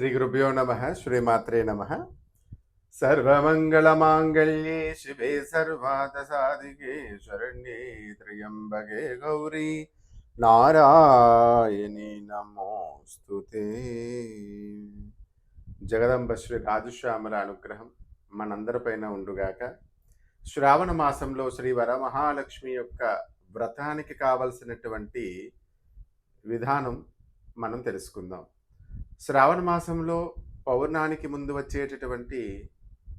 श्रीगुरुभ्यो नमः श्रीमात्रे नमः सर्वमङ्गलमाङ्गल्ये शिवे सर्वार्थसाधिके शरण्ये त्र्यम्बके गौरी नारायणी नमोस्तुते జగదంబ శ్రీ రాజశ్యామల అనుగ్రహం మనందరిపైన ఉండుగాక. శ్రావణ మాసంలో శ్రీ వరమహాలక్ష్మి యొక్క వ్రతానికి కావలసినటువంటి విధానం మనం తెలుసుకుందాం. శ్రావణ మాసంలో పౌర్ణానికి ముందు వచ్చేటటువంటి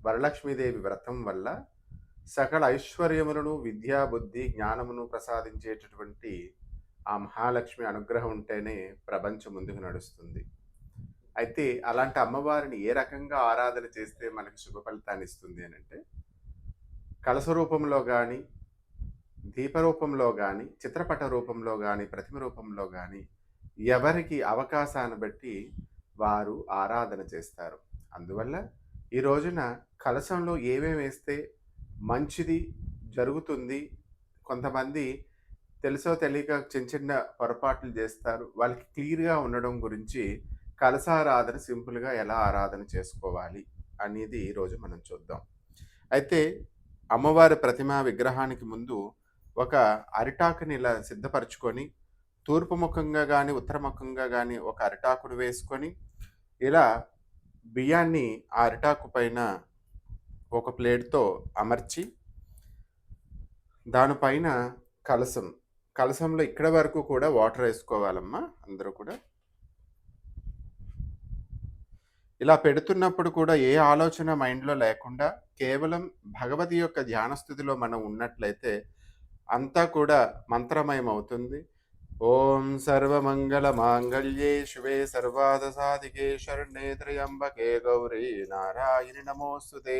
వరలక్ష్మీదేవి వ్రతం వల్ల సకల ఐశ్వర్యములను, విద్యా బుద్ధి జ్ఞానమును ప్రసాదించేటటువంటి ఆ మహాలక్ష్మి అనుగ్రహం ఉంటేనే ప్రపంచం ముందుకు నడుస్తుంది. అయితే అలాంటి అమ్మవారిని ఏ రకంగా ఆరాధన చేస్తే మనకు శుభ ఫలితాన్ని ఇస్తుంది అని అంటే, కలశ రూపంలో కానీ, దీపరూపంలో కానీ, చిత్రపట రూపంలో కానీ, ప్రతిమ రూపంలో కానీ ఎవరికి అవకాశాన్ని బట్టి వారు ఆరాధన చేస్తారు. అందువల్ల ఈ రోజున కలశంలో ఏమేమి వేస్తే మంచిది జరుగుతుంది, కొంతమంది తెలుసో తెలియక చిన్న చిన్న పొరపాట్లు చేస్తారు. వాళ్ళకి క్లియర్గా ఉండడం గురించి కలశారాధన సింపుల్గా ఎలా ఆరాధన చేసుకోవాలి అనేది ఈరోజు మనం చూద్దాం. అయితే అమ్మవారి ప్రతిమ విగ్రహానికి ముందు ఒక అరిటాకుని ఇలా సిద్ధపరచుకొని, తూర్పు ముఖంగా కానీ ఉత్తర ముఖంగా కానీ ఒక అరిటాకును వేసుకొని, ఇలా బియ్యాన్ని ఆ అరిటాకు పైన ఒక ప్లేట్తో అమర్చి, దానిపైన కలశంలో ఇక్కడ వరకు కూడా వాటర్ వేసుకోవాలమ్మా. అందరూ కూడా ఇలా పెడుతున్నప్పుడు కూడా ఏ ఆలోచన మైండ్లో లేకుండా కేవలం భగవతి యొక్క ధ్యానస్థితిలో మనం ఉన్నట్లయితే అంతా కూడా మంత్రమయం అవుతుంది. ఓం సర్వమంగళ మాంగళ్యే శివే సర్వార్థసాధికే శరణ్యే త్ర్యంబకే గౌరీ నారాయణి నమోస్తుతే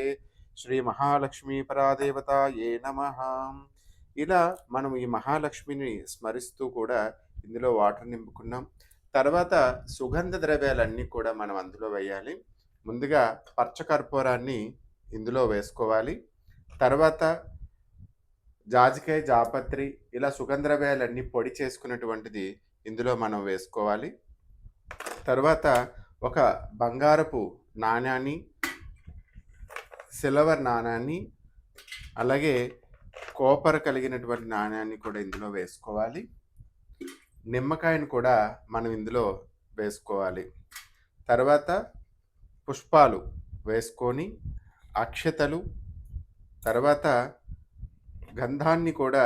శ్రీ మహాలక్ష్మీ పరాదేవతాయే నమః. ఇలా మనం ఈ మహాలక్ష్మిని స్మరిస్తూ కూడా ఇందులో వాటర్ నింపుకున్నాం. తర్వాత సుగంధ ద్రవ్యాలన్నీ కూడా మనం అందులో వేయాలి. ముందుగా పచ్చకర్పూరాన్ని ఇందులో వేసుకోవాలి. తర్వాత జాజికాయ, జాపత్రి, ఇలా సుగంధ ద్రవ్యాలన్నీ పొడి చేసుకున్నటువంటిది ఇందులో మనం వేసుకోవాలి. తర్వాత ఒక బంగారపు నాణ్యాన్ని, సిల్వర్ నాణ్యాన్ని, అలాగే కాపర్ కలిగినటువంటి నాణ్యాన్ని కూడా ఇందులో వేసుకోవాలి. నిమ్మకాయను కూడా మనం ఇందులో వేసుకోవాలి. తర్వాత పుష్పాలు వేసుకొని, అక్షతలు, తర్వాత గంధాన్ని కూడా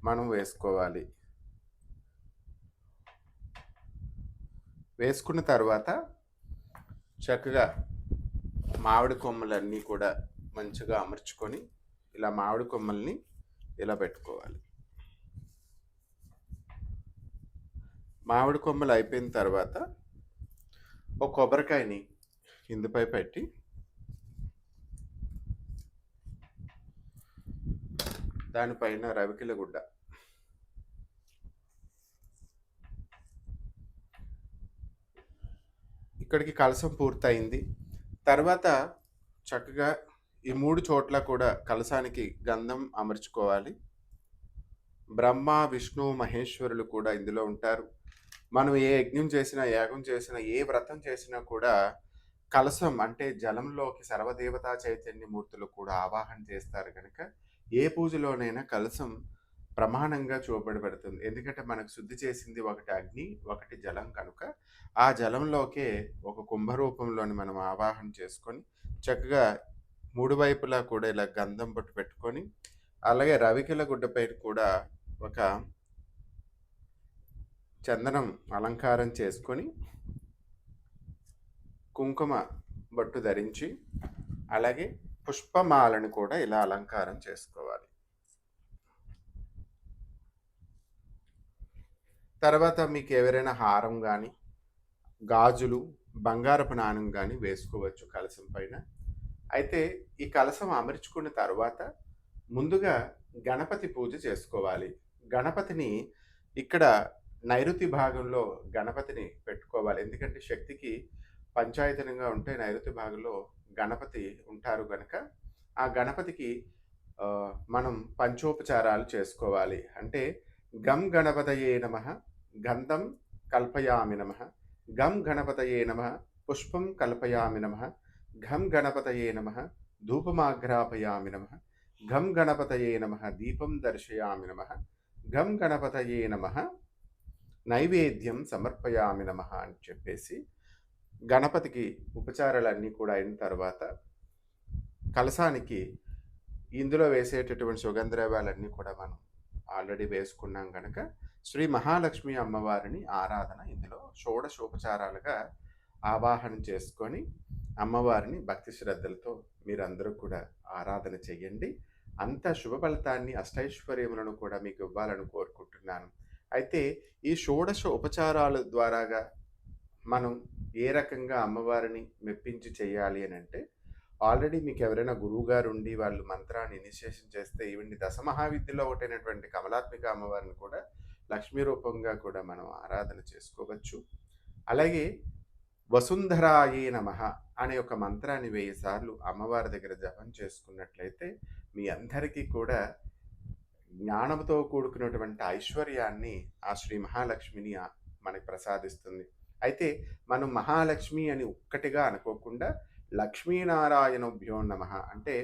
మనం వేసుకోవాలి. వేసుకున్న తర్వాత చక్కగా మామిడి కొమ్మలన్నీ కూడా మంచిగా అమర్చుకొని, ఇలా మామిడి కొమ్మల్ని ఇలా పెట్టుకోవాలి. మామిడి కొమ్మలు అయిపోయిన తర్వాత ఒక కొబ్బరికాయని ఇందుపై పెట్టి, దానిపైన రవికిల గుడ్డ, ఇక్కడికి కలశం పూర్తయింది. తర్వాత చక్కగా ఈ 3 చోట్ల కూడా కలశానికి గంధం అమర్చుకోవాలి. బ్రహ్మ, విష్ణు, మహేశ్వరులు కూడా ఇందులో ఉంటారు. మనం ఏ యజ్ఞం చేసినా, యాగం చేసినా, ఏ వ్రతం చేసినా కూడా కలశం అంటే జలంలోకి సర్వదేవతా చైతన్య మూర్తులు కూడా ఆవాహన చేస్తారు కనుక ఏ పూజలోనైనా కలశం ప్రమాణంగా చూపబడుతుంది. ఎందుకంటే మనకు శుద్ధి చేసింది ఒకటి అగ్ని, ఒకటి జలం కనుక ఆ జలంలోకే ఒక కుంభరూపంలోని మనం ఆవాహన చేసుకొని చక్కగా 3 వైపులా కూడా ఇలా గంధం బొట్టు పెట్టుకొని, అలాగే రవికిల గుడ్డపై కూడా ఒక చందనం అలంకారం చేసుకొని, కుంకుమ బొట్టు ధరించి, అలాగే పుష్పమాలను కూడా ఇలా అలంకారం చేసుకోవాలి. తర్వాత మీకు ఎవరైనా హారం కానీ, గాజులు, బంగారపు నాణం కానీ వేసుకోవచ్చు కలశం పైన. అయితే ఈ కలశం అమర్చుకున్న తర్వాత ముందుగా గణపతి పూజ చేసుకోవాలి. గణపతిని ఇక్కడ నైరుతి భాగంలో గణపతిని పెట్టుకోవాలి. ఎందుకంటే శక్తికి పంచాయతనంగా ఉంటే నైరుతి భాగంలో గణపతి ఉంటారు కనుక ఆ గణపతికి మనం పంచోపచారాలు చేసుకోవాలి. అంటే గం గణపతయే నమః, గంధం కల్పయామి నమః, గం గణపతయే నమః, పుష్పం కల్పయామి నమః. ఘం గణపతయే నమః. ధూపమాఘ్రాపయామి నమః. ఘం గణపతయే నమః. దీపం దర్శయామి నమః. ఘం గణపతయే నమః. నైవేద్యం సమర్పయామి నమః అని చెప్పేసి గణపతికి ఉపచారాలన్నీ కూడా అయిన తర్వాత కలశానికి ఇందులో వేసేటటువంటి సుగంధద్రవ్యాలన్నీ కూడా మనం ఆల్రెడీ వేసుకున్నాం కనుక శ్రీ మహాలక్ష్మి అమ్మవారిని ఆరాధన ఇందులో షోడశోపచారాలుగా ఆవాహన చేసుకొని అమ్మవారిని భక్తి శ్రద్ధలతో మీరందరూ కూడా ఆరాధన చెయ్యండి. అంత శుభ ఫలితాన్ని అష్టైశ్వర్యములను కూడా మీకు ఇవ్వాలని కోరుకుంటున్నాను. అయితే ఈ షోడశ ఉపచారాల ద్వారాగా మనం ఏ రకంగా అమ్మవారిని మెప్పించి చేయాలి అని అంటే, ఆల్రెడీ మీకు ఎవరైనా గురువుగారు ఉండి వాళ్ళు మంత్రాన్ని ఇనిషియేషన్ చేస్తే ఈవెన్ దశమహావిద్యలో ఒకటైనటువంటి కమలాత్మిక అమ్మవారిని కూడా లక్ష్మీ రూపంగా కూడా మనం ఆరాధన చేసుకోవచ్చు. అలాగే వసుంధరాయే నమః అనే ఒక మంత్రాన్ని 1000 సార్లు అమ్మవారి దగ్గర జపం చేసుకున్నట్లయితే మీ అందరికీ కూడా జ్ఞానంతో కూడుకున్నటువంటి ఐశ్వర్యాన్ని ఆ శ్రీ మహాలక్ష్మిని మనకి ప్రసాదిస్తుంది. అయితే మనం మహాలక్ష్మి అని ఒక్కటిగా అనుకోకుండా లక్ష్మీనారాయణభ్యో నమః అంటే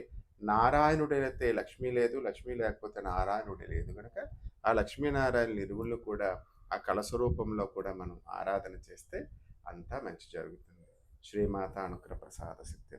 నారాయణుడైతే లక్ష్మి లేదు, లక్ష్మి లేకపోతే నారాయణుడే లేదు కనుక ఆ లక్ష్మీనారాయణ ఇరువుళ్ళు కూడా ఆ కలశ రూపంలో కూడా మనం ఆరాధన చేస్తే అంతా మంచి జరుగుతుంది. శ్రీమాత అనుగ్రహ ప్రసాద సిద్ధి.